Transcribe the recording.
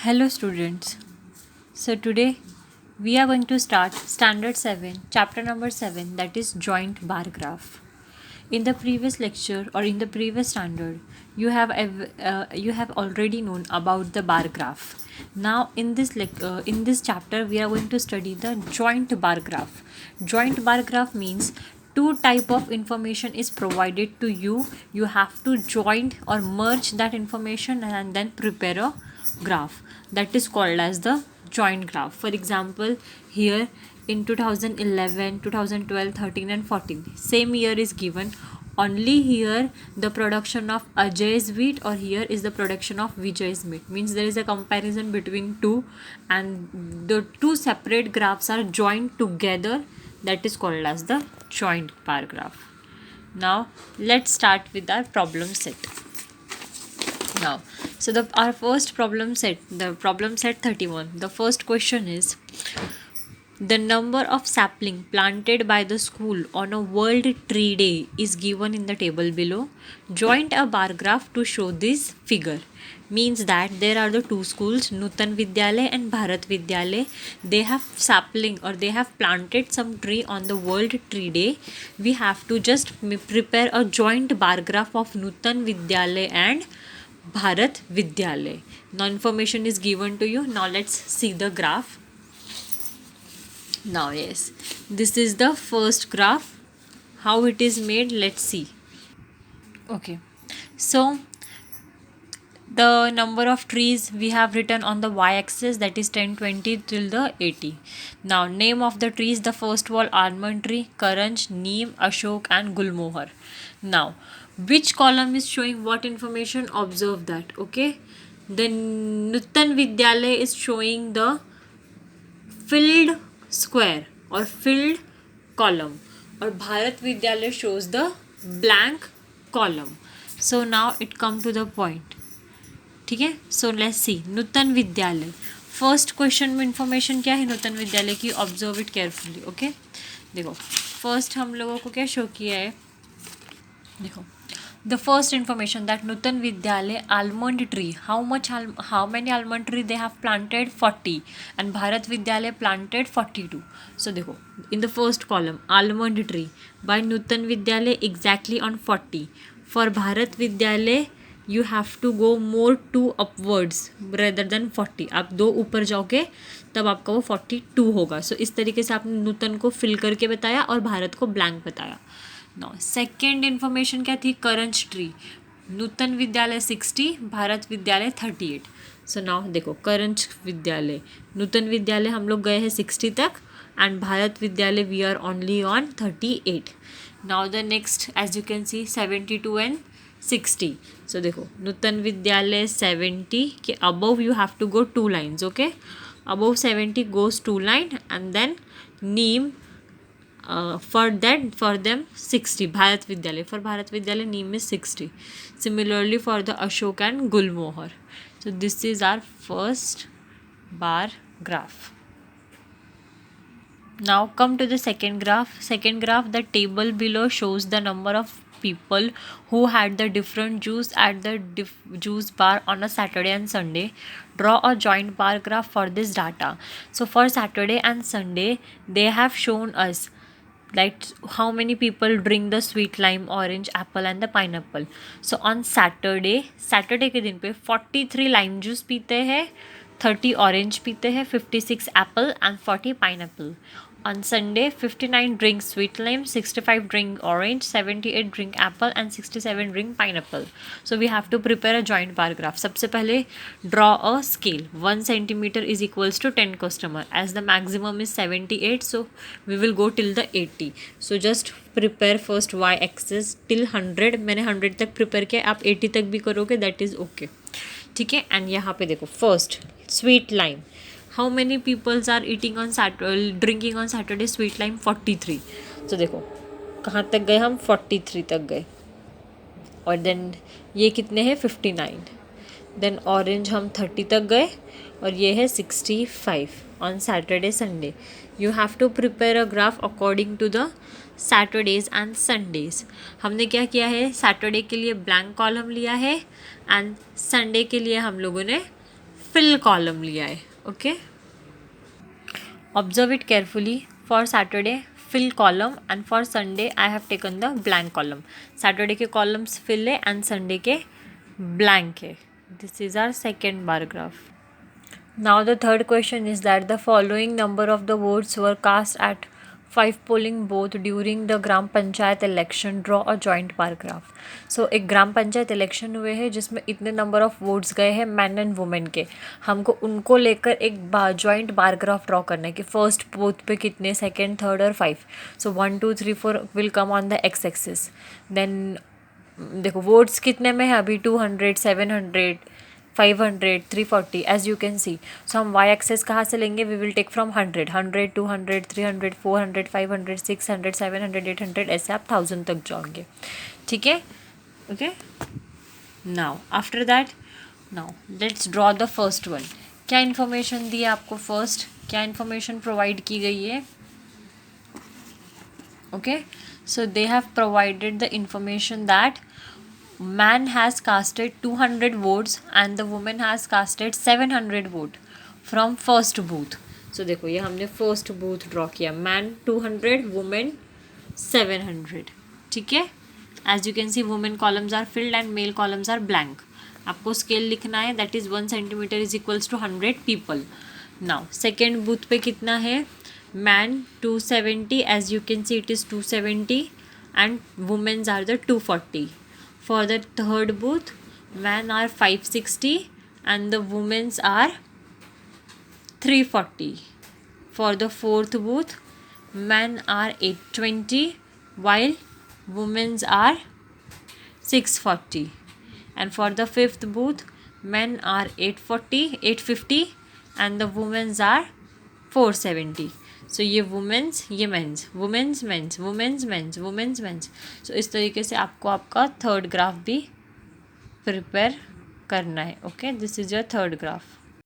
Hello students. So today we are going to start standard 7 chapter number 7, that is joint bar graph. In the previous lecture or in the previous standard you have already known about the bar graph. Now in this chapter we are going to study the joint bar graph. Joint bar graph means two type of information is provided to you. You have to join or merge that information and then prepare a graph that is called as the joint graph. For example, here in 2011, 2012, 13 and 14 same year is given. Only here the production of Ajay's wheat or here is the production of Vijay's wheat, means there is a comparison between two and the two separate graphs are joined together, that is called as the joint bar graph. Now let's start with our problem set. Now, so our first problem set, the problem set 31, the first question is, the number of sapling planted by the school on a World Tree Day is given in the table below. Join a bar graph to show this figure. Means that there are the two schools, Nutan Vidyalay and Bharat Vidyalay. They have sapling or they have planted some tree on the World Tree Day. We have to just prepare a joint bar graph of Nutan Vidyalay and Bharat Vidyalay. Now information is given to you. Now let's see the graph. Now yes, this is the first graph. How it is made, let's see. Okay, so the number of trees we have written on the y-axis, that is 10, 20 till the 80. Now name of the trees, the first wall almond tree, karanj, neem, ashok and gulmohar. Now which column is showing what information? Observe that. Okay, the Nutan Vidyalay is showing the filled square or filled column, or Bharat Vidyalay shows the blank column. So now it come to the point. ठीक है, so let's see नूतन विद्यालय. First question में information क्या है नूतन विद्यालय की? Observe it carefully. Okay, देखो first हम लोगों को क्या शो किया है. देखो the first information that Nutan Vidyalay almond tree, how many almond tree they have planted? 40, and Bharat Vidyalay planted 42. So देखो in the first column almond tree by Nutan Vidyalay exactly on 40. For Bharat Vidyalay you have to go more two upwards rather than 40. आप दो ऊपर जाओगे तब आपका वो 42 होगा. सो इस तरीके से आपने नूतन को फिल करके बताया और भारत को ब्लैंक बताया. Now सेकेंड इन्फॉर्मेशन क्या थी? करंज ट्री. नूतन विद्यालय 60, भारत विद्यालय 38. सो नाउ देखो करंज विद्यालय, नूतन विद्यालय हम लोग गए हैं 60 तक and Bharat Vidyalaya we are only on 38. Now the next as you can see 72 and 60. So देखो नूतन विद्यालय 70 के above you have to go 2 lines. Okay, above 70 goes 2 line and then neem for them 60. Bharat Vidyalay, for Bharat Vidyalay neem is 60. Similarly for the Ashok and Gulmohar. So this is our first bar graph. Now come to the second graph. Second graph, the table below shows the number of people who had the different juice at the juice bar on a Saturday and Sunday. Draw a joint bar graph for this data. So for Saturday and Sunday they have shown us like how many people drink the sweet lime, orange, apple and the pineapple. So on Saturday के दिन पे 43 lime juice पीते हैं, 30 orange पीते हैं, 56 apple and 40 pineapple. On Sunday 59 drink sweet lime, 65 drink orange, 78 drink apple and 67 drink pineapple. So we have to prepare a joint bar graph. सबसे पहले draw a scale. 1 centimeter is equals to 10 customer. As the maximum is 78, so we will go till the 80. So just prepare first y axis till 100. मैंने 100 तक prepare किया, आप 80 तक भी करोगे that is okay. ठीक है, एंड यहाँ पे देखो first sweet lime. How many peoples are eating on drinking on Saturday sweet lime? 43. तो देखो कहाँ तक गए हम? 43 तक गए. और देन ये कितने हैं? 59. देन ऑरेंज हम 30 तक गए और ये है 65 on Saturday Sunday. You have to prepare a graph according to the Saturdays and Sundays. हमने क्या किया है? सैटरडे के लिए ब्लैंक कॉलम लिया है एंड संडे के लिए हम लोगों ने फिल कॉलम लिया है. Okay, observe it carefully. For Saturday fill column and for Sunday I have taken the blank column. Saturday के कॉलम्स फिल है एंड संडे के ब्लैंक है. This is our second bar graph. Now the third question is that the following number of the votes were cast at 5 polling booth during the gram panchayat election. Draw a joint bar graph. So एक gram panchayat election हुए हैं जिसमें इतने number of votes गए हैं man and women के. हमको उनको लेकर एक जॉइंट बार ग्राफ ड्रॉ करना है कि फर्स्ट बूथ पे कितने, सेकेंड, थर्ड और 5. So 1 2 3 4 will come on the x axis. Then देखो वोट्स कितने में है अभी, 200, 700, 500, 340 as you can see. So हम वाई एक्सेस कहाँ से लेंगे, वी विल टेक फ्रॉम 100, 100, 200, 300, 400, 500, 600, 700, 800 ऐसे आप 1000 तक जाओगे. ठीक है. Okay, now after that, now let's draw the first one. क्या इन्फॉर्मेशन दी है आपको, फर्स्ट क्या इन्फॉर्मेशन प्रोवाइड की गई है. Okay, so they have provided the information that man has casted 200 votes and the woman has casted 700 vote from first booth. So देखो ये हमने फर्स्ट बूथ ड्रॉ किया, मैन 200, वुमेन 700. ठीक है. As you can see women columns are filled and male columns are blank. आपको scale लिखना है, that is 1 centimetre is equals to 100 people. Now second booth पे कितना है, man 270, as you can see it is 270 and women's are the 240. For the third booth men are 560 and the women's are 340. For the fourth booth men are 820 while women's are 640. And for the fifth booth men are 850 and the women's are 470. सो ये womens, ये mens, womens mens, womens mens, womens mens. So इस तरीके से आपको आपका third graph भी prepare करना है. Okay, this is your third graph.